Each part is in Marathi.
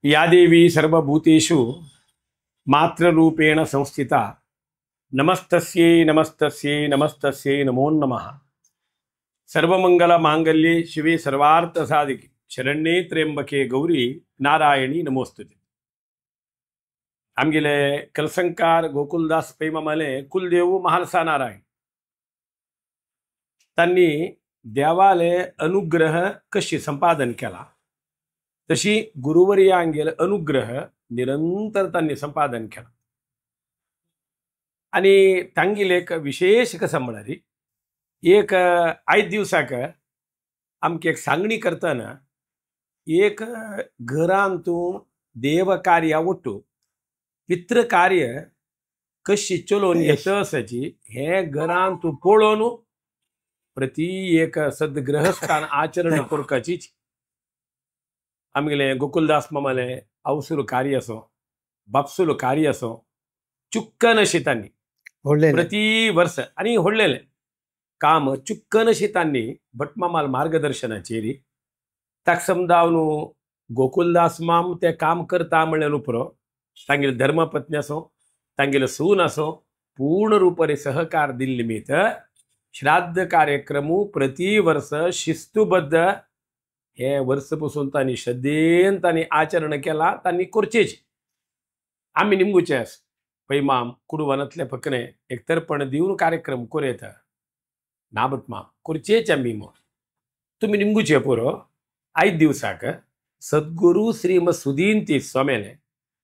या देवी सर्वभूतेषु मातृरूपेण संस्थिता नमस्तस्यै नमस्तस्यै नमस्तस्यै नमो नमः। सर्वमंगलमांगल्ये शिवे सर्वार्थसाधिके शरण्ये त्र्यंबके गौरी नारायणी नमोस्तुते। आमगेले कलसंकार गोकुलदास पै मामाले कुलदेव महालसा नारायण त्यांनी देवाले अनुग्रह कशी संपादन केला तशी गुरुवर्यांगेल अनुग्रह निरंतर त्यांनी संपादन केला आणि तांगेले एक विशेष कसं म्हणणारी एक 5 दिवसाक आमके एक सांगणी करताना एक घरांतून देव कार्य आवडतो पितृ कार्य कशी चलोवन येतसाची हे घरांतून पळोवन प्रति एक सद्ग्रहस्थान आचरण करपाची आमगेले गोकुलदास मामाले अवसुल कार्य असो बापसुल कार्य असो चुक्कन अशी तांणी प्रति वर्ष आणि होडलेले काम चुक्कन अशी तांणी भटमामाल मार्गदर्शनाचेरी ताक समजावन गोकुलदास माम ते काम करता म्हणल्यार उपरो तांगेले धर्मपत्नी असो तांगेले सून असो पूर्ण रूपरे सहकार दिल्ले निमित्त श्राद्ध कार्यक्रम प्रति वर्ष शिस्तुबद्ध हे वर्षपासून तांणी श्रद्धेन तांणी आचरण केला तांणी करचेच आम्ही निमगुचे पैमाम कुडवनातले फकने एक तर्पण दिवन कार्यक्रम करेत नाबत माम करचेच आम्ही मग तुम्ही निमगुचे पुरो 5 दिवसाक सद्गुरू श्रीम सुधींती स्वामीले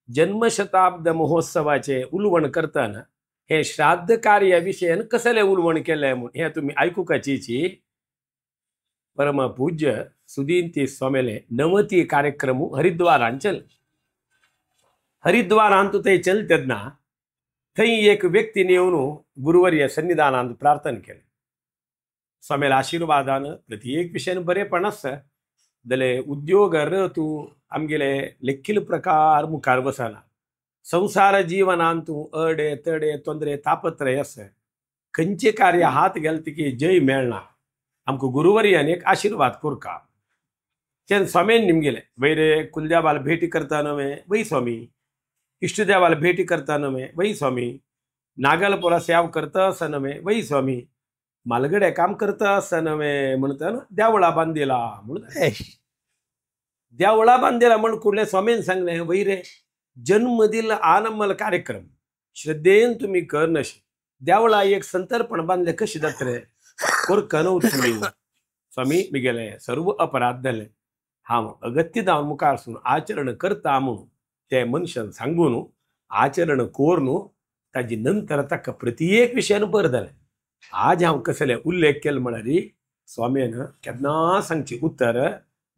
जन्मशताब्द महोत्सवाचे उलवण करताना हे श्राद्ध कार्याविषयन कसले उलवण केले म्हणून हे तुम्ही ऐकूकाची परम पूज्य सुधींती स्वामीले 90 कार्यक्रम हरिद्वारान चल हरिद्वारांत ते चल तेदना थंय एक व्यक्तीने येवन गुरुवर्य सन्निधानांत प्रार्थना केली स्वामीला आशीर्वादान प्रत्येक विषयान बरेपण आसा जाल्यार उद्योग तू आमगेले लेखील प्रकार मुखार बसना संसार जीवनांत अडे तडे तोंदरे तापत्रय आसा खंयचे कार्य हात गेले तिके जय मेळना आमकां गुरुवर्यान एक आशीर्वाद कोरका तेन स्वामीन निमगेले वैरे कुलदेवाला भेटी करता नवे वै स्वामी इष्टदेवाला भेटी करता नवे वै स्वामी नागलपुरा सेवा करता आसा नवे वै स्वामी मालगडे काम करता आसा नवे म्हणटा देवळा बांदिला म्हणून देवळा बांदिला म्हण कुडले स्वामीन सांगले वै रे जन्मदिल आनमल कार्यक्रम श्रद्धेन तुम्ही कर नशे देवळा एक संतर्पण बांधले कशी जात रे कोर कनव तुम्ही स्वामी मी गेले सर्व अपराध झाले हांव अगत्य जावन मुखार सून आचरण करता म्हणून ते मनशान सांगून आचरण कोर न्हू ताजी नंतर ताका प्रत्येक विशयान बरें जालें आज हांव कसले उल्लेख केलो म्हळ्यार स्वामीन केन्ना सांगची उत्तर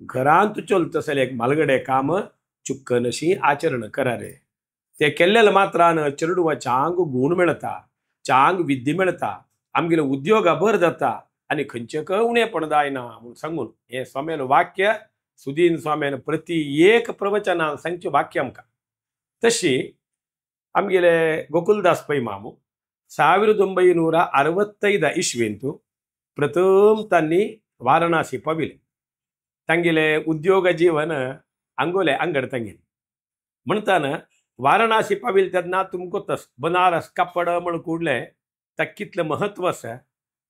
घरांत चलत तसले एक मालगडे काम चुक्कन अशी आचरण करा रे ते केल्लेले मात्रान चेडवा चांग गुण मेळटा चांग विद्या मेळटा आमगेले उद्योग बर जाता आनी खंयचेक उणेपण जायना म्हणून सांगून हे स्वामीन वाक्य सुधीन स्वामीन प्रति एक प्रवचनान सांगचे वाक्य आमकां तशी आमगेले गोकुलदास पै मामू 1965 इस्वेंतू प्रथम तांणी वाराणसी पाविले तांगेले उद्योग जीवन अंगोले अंगड तांगेले म्हणटाना वाराणसी पाविले तेन्ना तुमकां बनारस कापड म्हण कुडले ताका कितलें महत्व आसा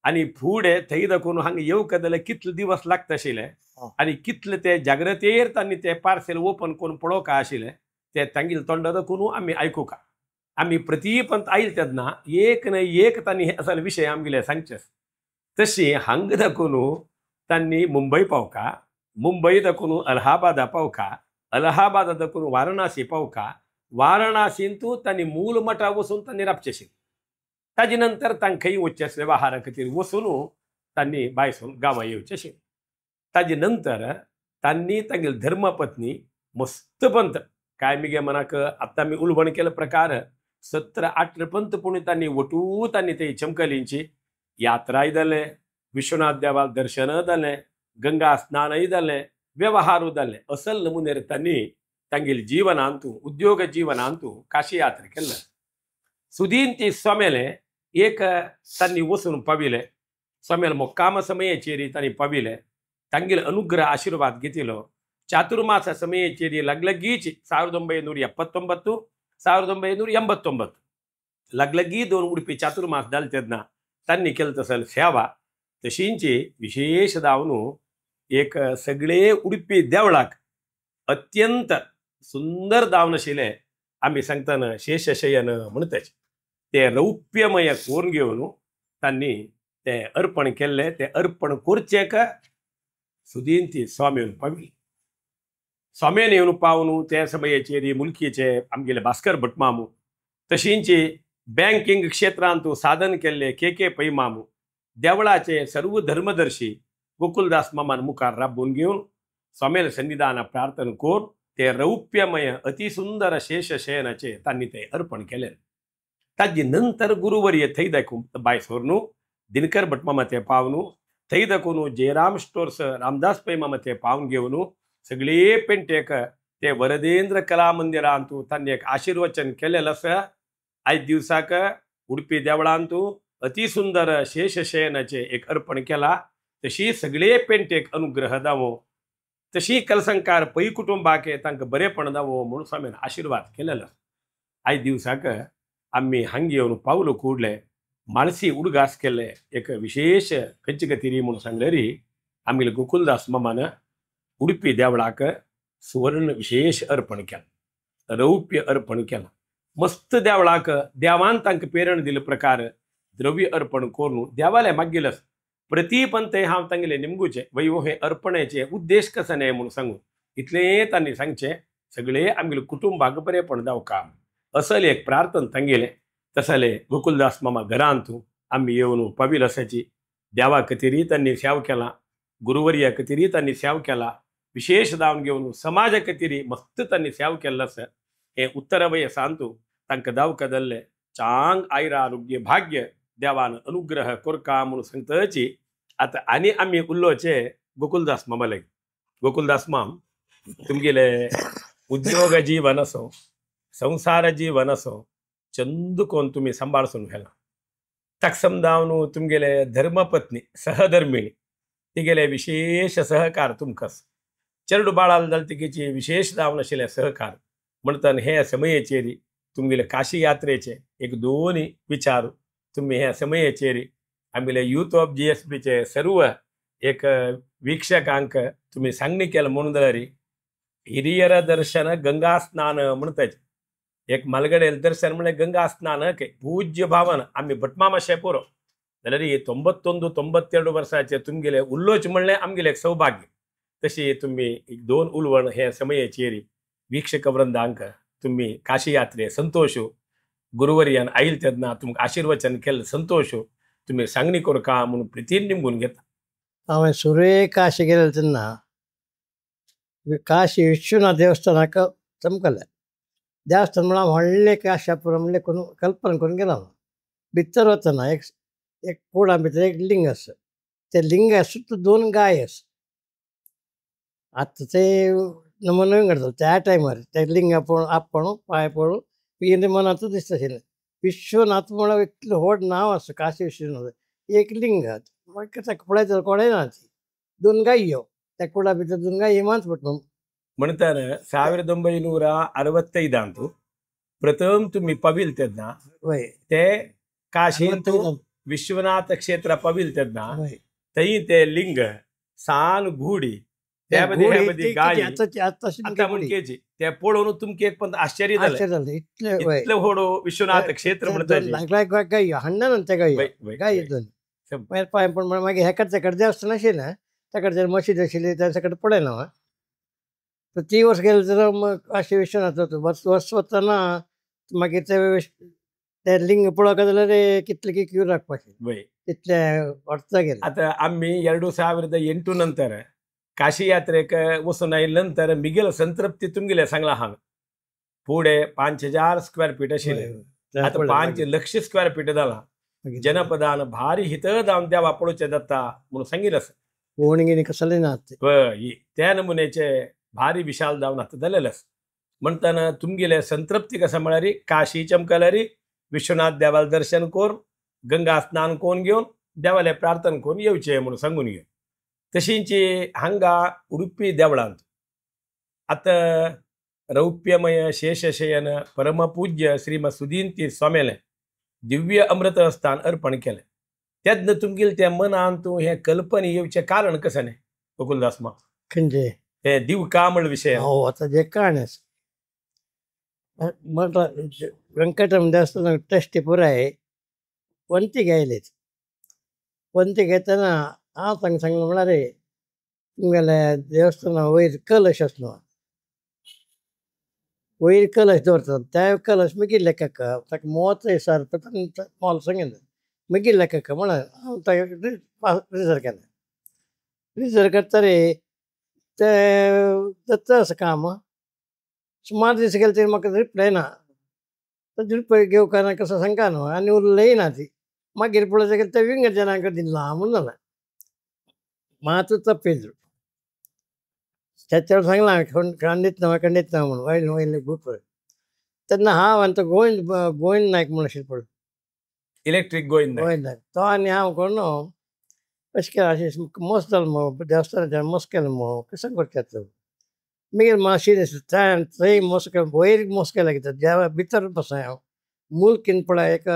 आनी फुडें थंय दाखोवन हांगा येवंक जाल्यार कितले दिवस लागता आशिल्ले आनी कितले ते जाग्रतेर तांणी ते पार्सेल ओपन करून पळोवका आशिल्ले ते तांगेले तोंडा दाखोवन आमी आयकुका आमी प्रतीपंत आयले तेन्ना एक न एक तांणी हे असले विशय आमगेले सांगचे तशी हांगा दाखोवन तांणी मुंबय पावका मुंबय दाखोवन अलाहाबादा पावका अलाहाबादा दाखोवन वाराणसी पावका वाराणसींतू तांणी मूल मठा वचून तांणी राबचे आशिल्ले ताजे नंतर तांकांय वचचे आसले वेव्हारा खातीर वचून तांणी भायसून गांवां येवचे आशिल्ले ताजे नंतर तांणी तांगेली धर्मपत्नी मस्तपंत काय मिगे मनाक आतां आमी उलवण केले प्रकार 17-18 पंत पूण तांणी वटू तांणी ते चमकलींची यात्राय जाले विश्वनाथ देवाल दर्शन जालें गंगा स्नानय जालें वेव्हारू जालें असल नमुनेर तांणी तांगेली जीवनांतू उद्योग जीवनांतू काशी यात्रा केल्या सुधींती स्वामीले एक तांणी वचून पाविले स्वामील मोक्काम समयाचेर तांणी पाविले तांगेले अनुग्रह आशीर्वाद घेतिलो ಚಾತುರ್ಮಾಸ ಸಮಯಚೇರಿ ಲಗ್ಲಗ್ಗೀಚಿ 1979 1989 लग्लगी दोन उडपी चातुर्मास दालतेदना त्यांनी केलं तसल सेवा तशींची विशेष दावनू एक सगळे उडपी देवळाक अत्यंत सुंदर दावन आशिल्ले आम्ही सांगताना शेषशयन म्हणटाच ते रौप्यमय कोण घेवन त्यांनी ते अर्पण केले ते अर्पण करचे का सुदीन ती स्वामी पावली स्वामीन येवन पावन त्या समयाचेर मुलकीचे आमगेले भास्कर भटमामू तशींची बँकिंग क्षेत्रांत साधन केले के पै मामू देवळाचे सर्व धर्मदर्शी गोकुलदास मामान मुखार राबून घेऊन स्वामेल सन्निधान प्रार्थना करून ते रौप्यमय अतिसुंदर शेष शयनाचे त्यांनी ते अर्पण केले ताजी नंतर गुरुवर्य थै दाखवून बायसोरनू दिनकर भटमामा ते पावनू थै दाखवून जयराम स्टोर्स रामदास पै मामा ते पावन घेवन सगळे पेंटेक ते वरदेंद्र कला मंदिरांत त्यांनी एक आशीर्वचन केलेलं आसा आज दिवसाक उडपी देवळांत अतिसुंदर शेषशयनाचे एक अर्पण केला तशी सगळे पेंटेक अनुग्रह दावो तशी कलसंकार पै कुटुंबाक तांकां बरेपण दावो म्हणून स्वामीन आशीर्वाद केलेलो आज दिवसाक आम्ही हांगा येवन पावलो कुडले मानसी उडगास केले एक विशेष खंयची म्हणून सांगलेरी आमगेले गोकुलदास मामान उडपी देवळाक सुवर्ण विशेष अर्पण केला रौप्य अर्पण केला मस्त देवळाक देवान तांकां प्रेरण दिले प्रकार द्रव्य अर्पण करून देवाले मागीलस प्रतिपंत हांव तांगेले निमगुचे वैव हे अर्पणेचे उद्देश कसं न्हय म्हणून सांगून इतले तांणी सांगचे सगळे आमगेले कुटुंबाक बरेपण जावं काम असले एक प्रार्थना तांगेले तसले गोकुलदास मामा घरांत आम्ही येवन पावील असाची देवा खातीर त्यांनी सेव केला गुरुवर्या खातीर त्यांनी सेव केला विशेष दावन घेवन समाजा खातीर मस्त त्यांनी सेव केल्लो आसा हे उत्तर वयसांत तांकां दाव कदल्ले चांग आयुर आरोग्य भाग्य देवान अनुग्रह कोरका म्हणून सांगताची आता आनी आम्ही उल्लोचे गोकुलदास मामाले गोकुलदास माम तुमगेले उद्योग जीवन असो संसार जीवन असो चंदुकोन तुम्ही सांबाळसून व्हेला ताका समजावन तुमगेले धर्मपत्नी सहधर्मिणी तिगेले विशेष सहकार तुमकां चेडू बाळाल जाल तिकेची विशेष दावन आशिल्ले सहकार म्हणटन हे समयेचेर तुमगेले काशी यात्रेचे एक दोन्ही विचार तुम्ही ह्या समयेचेर आमगेले यूथ ऑफ GSBचे सर्व एक वीक्षकांक तुम्ही सांगणी केलं म्हणून जाल्यार हिरियर दर्शन गंगा स्नान म्हणटाचे एक मालगडेल दर्शन म्हणजे गंगा स्नान पूज्य भावन आम्ही भटमामा शेपोरो जाल्यार 91-92 वर्साचे तुमगेले उल्लोच म्हणले आमगेले एक सौभाग्य तशी तुम्ही एक दोन उलवण हे समयेचेर वीक्षक वृंदांक तुम्ही काशी यात्रे संतोष गुरुवर्यान आईल तेदना तुमकां आशीर्वचन केलं संतोष तुम्ही सांगणी करू का म्हणून प्रितीन निमगून घेता हांवें सुरे काशी गेले तेन्ना काशी विश्वनाथ देवस्थानाक चमकले देवस्थान म्हणल्यार व्हडलें काशापुरम म्हणलें करून कल्पना करून गेलो भितर वतना एक कोडा भितर एक लिंग आसा ते लिंगा सुद्दां 2 गाय आसा आतां ते नमन करता त्या टायमार ते लिंगा पळोवन आपण पांय पळोवन येदे मनांतूच दिसता आशिल्लें विश्वनाथ म्हणल्यार इतलें व्हड नांव आसा काशी विश्वनाथ एक लिंग मागीर ताका पळयता कोणें ना ती 2 गायो त्या कोडा भितर 2 गाय मात पडटा म्हणटार 1965 प्रथम तुम्ही पावील तेदना ते काशींत विश्वनाथ क्षेत्र पावील तेदना थंय ते लिंग सान घुडी त्या मध्ये गाय मुलकेची ते पळोवन तुमके एक पण आश्चर्य जालें इतलें व्हड विश्वनाथ क्षेत्र म्हणटा गाय हाडना त्या गाय पांय पण मागीर हेकडे तेकडे देवस्थान आशिल्लें तेकडे मशीद आशिल्ली त्या सकट पळयना तर 3 वर्स गेले तर मग काशी विश्वनाथ वर्स वतना मागीर ते लिंग पळोवंक जाल्यार कितले की क्यू राखपाचें तितले अर्थ गेले आता आम्ही 2008 नंतर काशी यात्रेक वचून आयिल्ले नंतर मिगेल संतृप्ती तुमगेले सांगला हांगा फुडें 5000 स्क्वेअर फीट आशिल्ले आता 5 लाख स्क्वेअर फीट जाला जनपदान भारी हित जावन देवा पळोवचें जाता म्हणून सांगिल्लें आसा कोणी कसले ना त्या नमुनेचे भारी विशाल जावन आतां जालेले आसा म्हणटना तुमगेले संतृप्ती कशें म्हळ्यार काशी चमकल्यार विश्वनाथ देवाल दर्शन करून गंगा स्नान करून घेवन देवाले प्रार्थना करून येवचें म्हणून सांगून घेवन तशींची हांगा उडपी देवळांत आता रौप्यमय शेषशयन परमपूज्य श्रीमद सुधींती स्वामीले दिव्य अमृतस्थान अर्पण केलं. त्यातनं तुमगेल त्या मन आणतो हे कल्पने येऊचे कारण कसं नाही गोकुलदास मा खंजे हे दिव कामळ विषय हो आता जे काणस म्हटलं व्यंकटरमण देवस्थान ट्रस्टी पुरा आहे पंती घ्यायलेच पंती घेताना हांव तांकां सांगलें म्हळ्यार रे तुमगेले देवस्थाना वयर कलश आसलो वयर कलश दवरतात त्या कलश मागीर लेखक ताका मोत सर मोल सांगितलें मागीर लेखक म्हळ्यार हांव ताका रिजर केलें रिजर करता रे ते जाता असं काम सुमार दीस गेले तरी म्हाका रिप्लाय ना तो रिप्लाय घेवका ना कसं सांगता न्हू आनी उरलंय ना ती मागीर पळयता ते विंगर जनांक दिला म्हणून जालें मात तप्पिल्लो त्याच्यावर सांगला हांवें खंडीत ना म्हणून वयले बूट पळय तेन्ना हांव आनी तो गोविंद नायक म्हूण आशिल्लो पळय इलेक्ट्रिक गोविंद गोविंद नायक तो आनी हांव कोण अशें केलें अशें मस जालें मगो देवस्थानाच्यान मस केलें मगो कशें करचें मागीर मातशें थंय मस केलें वयर मस केलें कितें देवा भितर बसय हांव मूल किन पळय एक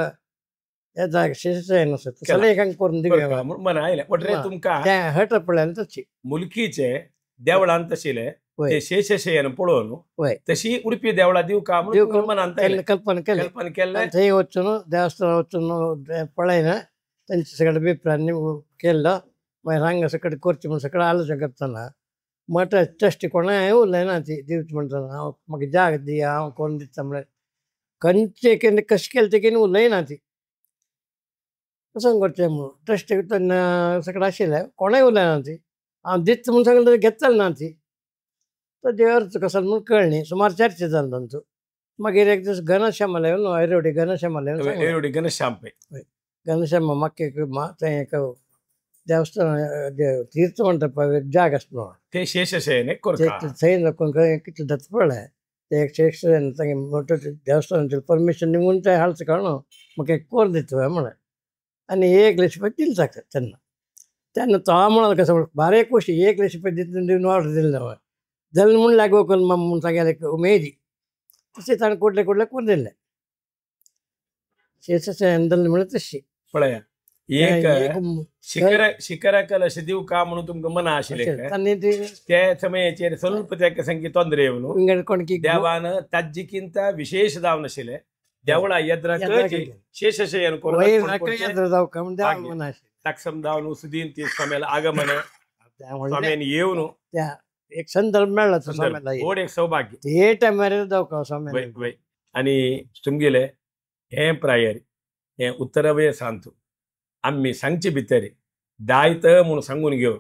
हे जाग शेषशयन आसा सगळें एकांक करून दिवया मन आयलें बट रे तुमकां तें हट पळयलें तशी मुलकीचे देवळांत तशिले ते शेषशयन पळोवन वय तशी उडपी देवळा दिव का म्हणून मनांत आयलें. कल्पना केली कल्पना केलें थंय वचून देवस्थानां वचून पळयना तेंचे सगळे अभिप्रायांनी केल्लो मागीर हांगा सकट करचें म्हूण सगळें आलोचना करतना मठ ट्रस्टी कोणाय उरलें ना ती दिवची म्हणटना हांव म्हाका जाग दी हांव कोण दिता म्हळ्यार खंयचे कशें केलें ते केन्ना उरलंय ना ती कसं करचें म्हणून ट्रस्टी तेन्ना सगळें आशिल्लें कोणाय उरलें ना ती हांव दिता म्हूण सांगलें घेतलें ना ती तो देवाचो कसो म्हूण कळ्ळी सुमार चर्चा जाली तांचो मागीर एक दीस घनश्यामाला येवन ऐरोडी घनश्यामाला येवन एवढी घनश्याम पळय घनश्याम म्हाका एक थंय एक देवस्थान तीर्थ म्हणटा पळय जाग आसलो ते शेषशयन एक करता थंय लोक कितले जाता पळय ते एक शेषशयन तांगे मोठो देवस्थानाचें परमिशन निवून ते हालचें कळना म्हाका एक कोर दिता म्हळें आनी 1 लाख रुपया दिले ताका तेन्ना तो हांव म्हणालो कसो बारीक गोश्टी 1 लाख रुपया दिवन ऑर्डर दिली हय जालें म्हूण लागो करून म्हूण सांगले उमेदी तशें ताणें कुठले करून दिले शेषशयन जालें म्हळ्यार तशी पळया एक शिखर कलश दिव का म्हणून तुमकां मना आशिल्लें आनी ती त्या समयाचेर ಸ್ವಲ್ಪ ताका संगी ತೊಂದರೆ येवन कोणकी देवान ताज्जिकिंत विशेष जावन आशिल्लें देवळा येद्राक शेषशयन जावका म्हूण देवा मना ताका समजावन सुदीन ती स्वाम्याला आगमन स्वाम्यान येवन त्या एक संदर्भ मेळ्ळो तो स्वाम्याला व्हड एक सौभाग्य हे टायमार जावका स्वाम्याला वय वय आनी तुमगेले हे प्रायर हे उत्तरवय सांगतो आम्ही सांगचे भितर दायित्व म्हणून सांगून घेवन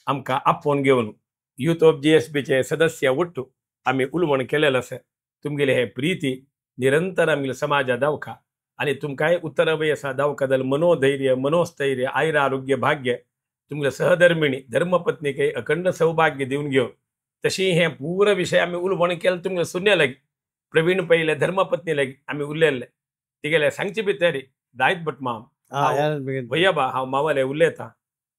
आमकां आपोवन घेवन युथ ऑफ GSBचे सदस्य उट्टू आम्ही उलवण केलेलं आसा तुमगेले हे प्रीती निरंतर आमगे समाजा दावका आनी तुमकांय उत्तरवय आसा दावका जाल्यार मनोधैर्य मनोस्थैर्य आयुर आरोग्य भाग्य तुमगे सहधर्मिणी धर्मपत्नीक अखंड सौभाग्य दिवन घेवन तशी हे पूर विषय आम्ही उलवण केलें तुमगे सुन्या लागी प्रवीण पयले धर्मपत्नी लागी आम्ही उरलेले तिगेले सांगचे भितर दायित्व भट माम भैया बा हांव मावाले उलयतां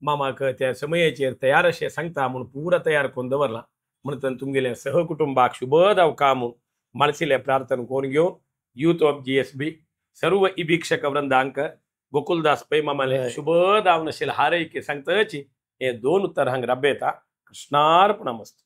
मामाक त्या समयाचेर तयार अशें सांगता म्हणून पुरा तयार करून दवरला म्हणटन तुमगेल्या सहकुटुंबाक शुभ जावका म्हूण मानसिल्ले प्रार्थना करून घेवन युथ ऑफ GSB सर्व इभिक्षक वृंदांक गोकुलदास पै मामाले शुभ दावन आशिल्ले हारैके सांगताची हे 2 उत्तर हांगा राबयता कृष्णार्पणमस्तु.